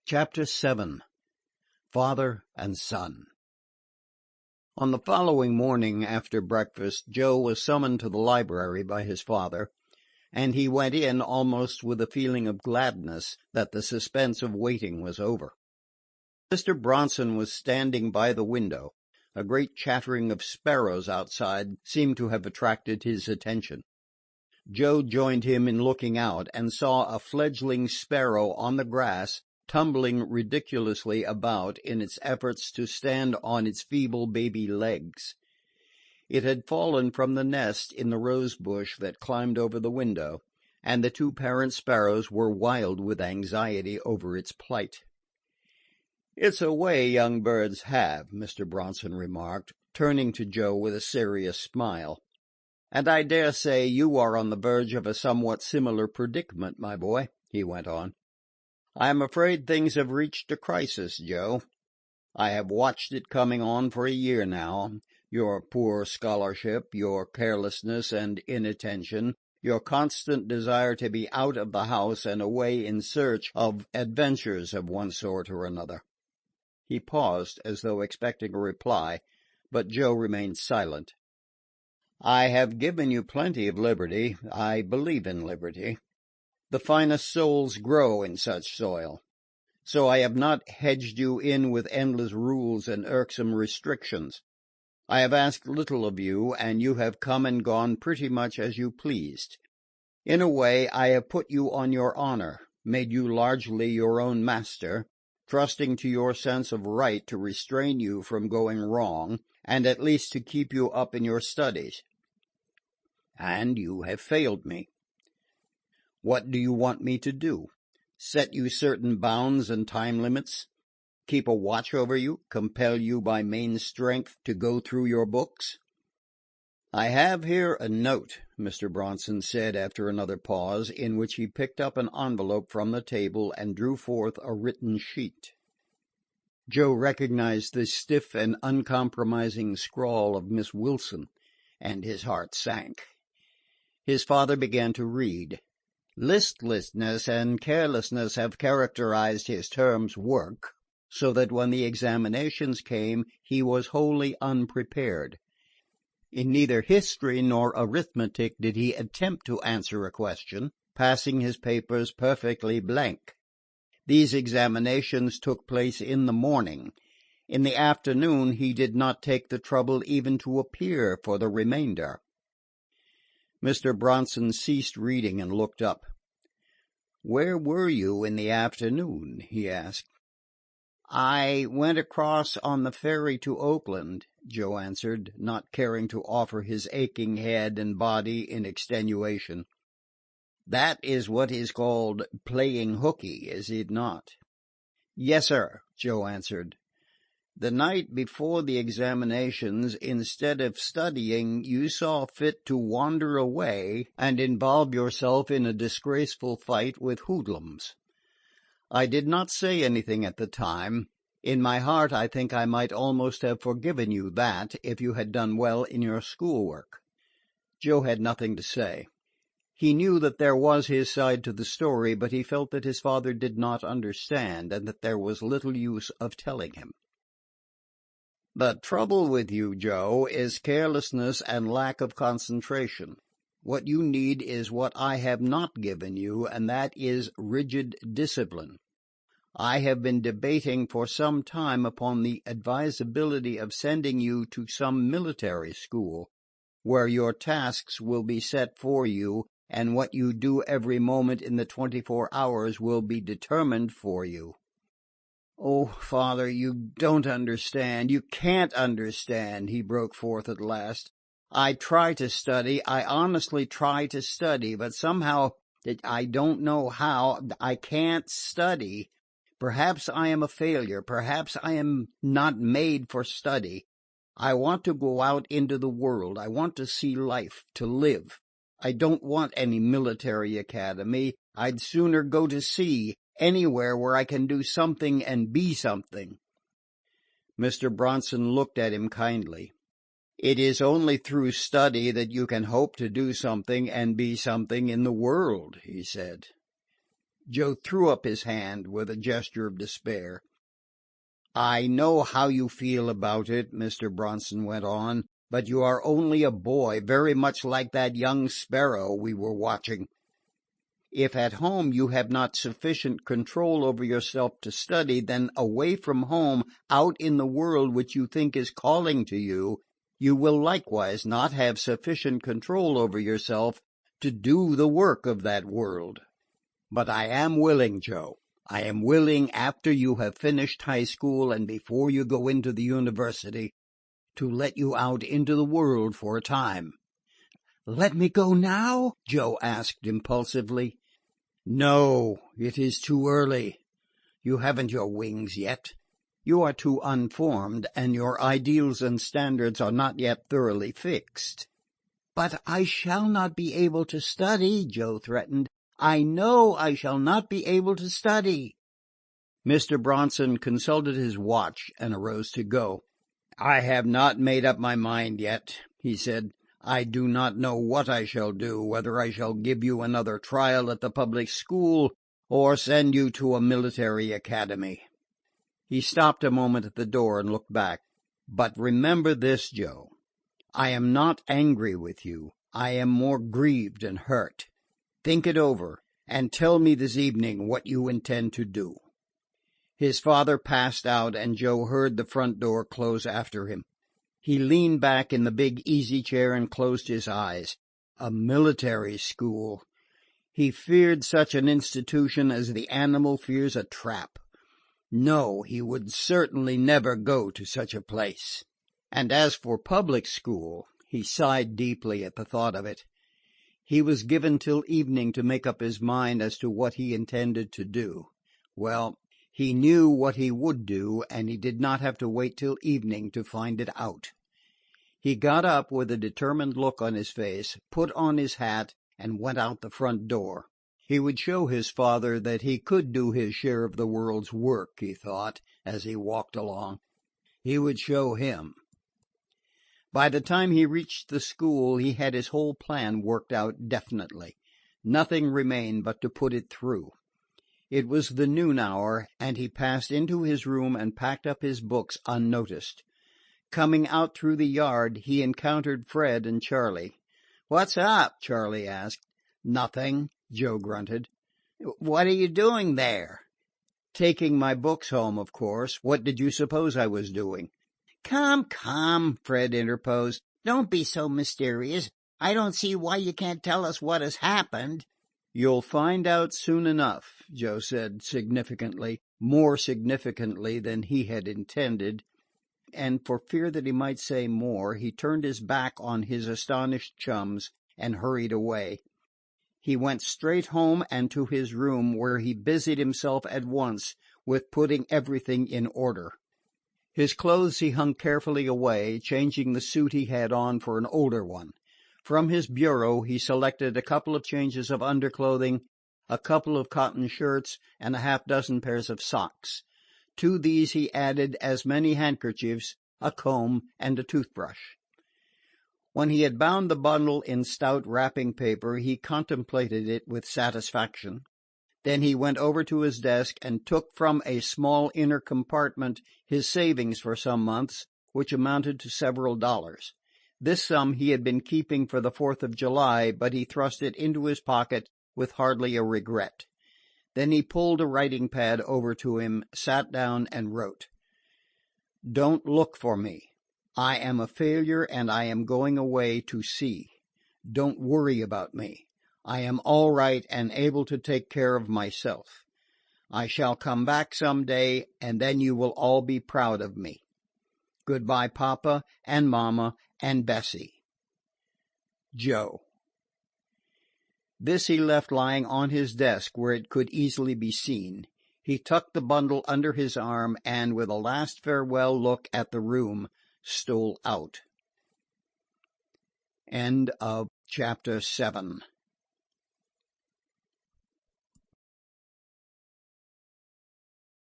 Chapter 7. Father and Son. On the following morning after breakfast, Joe was summoned to the library by his father, and he went in almost with a feeling of gladness that the suspense of waiting was over. Mr. Bronson was standing by the window. A great chattering of sparrows outside seemed to have attracted his attention. Joe joined him in looking out, and saw a fledgling sparrow on the grass, tumbling ridiculously about in its efforts to stand on its feeble baby legs. It had fallen from the nest in the rose bush that climbed over the window, and the two parent sparrows were wild with anxiety over its plight. "It's a way young birds have," Mr. Bronson remarked, turning to Joe with a serious smile. "And I dare say you are on the verge of a somewhat similar predicament, my boy," he went on. "I am afraid things have reached a crisis, Joe. I have watched it coming on for a year now. Your poor scholarship, your carelessness and inattention, your constant desire to be out of the house and away in search of adventures of one sort or another." He paused, as though expecting a reply, but Joe remained silent. "I have given you plenty of liberty. I believe in liberty. The finest souls grow in such soil. So I have not hedged you in with endless rules and irksome restrictions. I have asked little of you, and you have come and gone pretty much as you pleased. In a way, I have put you on your honor, made you largely your own master, trusting to your sense of right to restrain you from going wrong, and at least to keep you up in your studies. And you have failed me. What do you want me to do? Set you certain bounds and time limits? Keep a watch over you? Compel you by main strength to go through your books?" "I have here a note," Mr. Bronson said after another pause, in which he picked up an envelope from the table and drew forth a written sheet. Joe recognized the stiff and uncompromising scrawl of Miss Wilson, and his heart sank. His father began to read. Listlessness and carelessness have characterized his term's work, so that when the examinations came he was wholly unprepared. In neither history nor arithmetic did he attempt to answer a question, passing his papers perfectly blank. These examinations took place in the morning. In the afternoon he did not take the trouble even to appear for the remainder. Mr. Bronson ceased reading and looked up. "Where were you in the afternoon?" he asked. "I went across on the ferry to Oakland," Joe answered, not caring to offer his aching head and body in extenuation. "That is what is called playing hooky, is it not?" "Yes, sir," Joe answered. "The night before the examinations, instead of studying, you saw fit to wander away and involve yourself in a disgraceful fight with hoodlums. I did not say anything at the time. In my heart I think I might almost have forgiven you that if you had done well in your schoolwork." Joe had nothing to say. He knew that there was his side to the story, but he felt that his father did not understand, and that there was little use of telling him. "The trouble with you, Joe, is carelessness and lack of concentration. What you need is what I have not given you, and that is rigid discipline. I have been debating for some time upon the advisability of sending you to some military school, where your tasks will be set for you, and what you do every moment in the 24 hours will be determined for you." "Oh, father, you don't understand. You can't understand," he broke forth at last. "I try to study. I honestly try to study. But somehow, I don't know how, I can't study. Perhaps I am a failure. Perhaps I am not made for study. I want to go out into the world. I want to see life, to live. I don't want any military academy. I'd sooner go to sea, anywhere where I can do something and be something." Mr. Bronson looked at him kindly. "It is only through study that you can hope to do something and be something in the world," he said. Joe threw up his hand with a gesture of despair. "I know how you feel about it," Mr. Bronson went on, "but you are only a boy, very much like that young sparrow we were watching. If at home you have not sufficient control over yourself to study, then away from home, out in the world which you think is calling to you, you will likewise not have sufficient control over yourself to do the work of that world. But I am willing, Joe. I am willing, after you have finished high school and before you go into the university, to let you out into the world for a time." "Let me go now?" Joe asked impulsively. "No, it is too early. You haven't your wings yet. You are too unformed, and your ideals and standards are not yet thoroughly fixed." "But I shall not be able to study," Joe threatened. "I know I shall not be able to study." Mr. Bronson consulted his watch and arose to go. "I have not made up my mind yet," he said. "I do not know what I shall do, whether I shall give you another trial at the public school or send you to a military academy." He stopped a moment at the door and looked back. "But remember this, Joe. I am not angry with you. I am more grieved and hurt. Think it over, and tell me this evening what you intend to do." His father passed out, and Joe heard the front door close after him. He leaned back in the big easy chair and closed his eyes. A military school! He feared such an institution as the animal fears a trap. No, he would certainly never go to such a place. And as for public school, he sighed deeply at the thought of it. He was given till evening to make up his mind as to what he intended to do. Well, he knew what he would do, and he did not have to wait till evening to find it out. He got up with a determined look on his face, put on his hat, and went out the front door. He would show his father that he could do his share of the world's work, he thought, as he walked along. He would show him. By the time he reached the school, he had his whole plan worked out definitely. Nothing remained but to put it through. It was the noon hour, and he passed into his room and packed up his books unnoticed. Coming out through the yard, he encountered Fred and Charlie. "What's up?" Charlie asked. "Nothing," Joe grunted. "What are you doing there?" "Taking my books home, of course. What did you suppose I was doing?" "Come, come," Fred interposed. "Don't be so mysterious. I don't see why you can't tell us what has happened." "You'll find out soon enough," Joe said significantly, more significantly than he had intended, and for fear that he might say more, he turned his back on his astonished chums and hurried away. He went straight home and to his room, where he busied himself at once with putting everything in order. His clothes he hung carefully away, changing the suit he had on for an older one. From his bureau he selected a couple of changes of underclothing, a couple of cotton shirts, and a half-dozen pairs of socks. To these he added as many handkerchiefs, a comb, and a toothbrush. When he had bound the bundle in stout wrapping paper, he contemplated it with satisfaction. Then he went over to his desk and took from a small inner compartment his savings for some months, which amounted to several dollars. This sum he had been keeping for the 4th of July, but he thrust it into his pocket with hardly a regret. Then he pulled a writing pad over to him, sat down, and wrote: "Don't look for me. I am a failure, and I am going away to sea. Don't worry about me. I am all right and able to take care of myself. I shall come back some day, and then you will all be proud of me. Goodbye, Papa and Mama and Bessie. Joe." This he left lying on his desk where it could easily be seen. He tucked the bundle under his arm and, with a last farewell look at the room, stole out. End of chapter 7.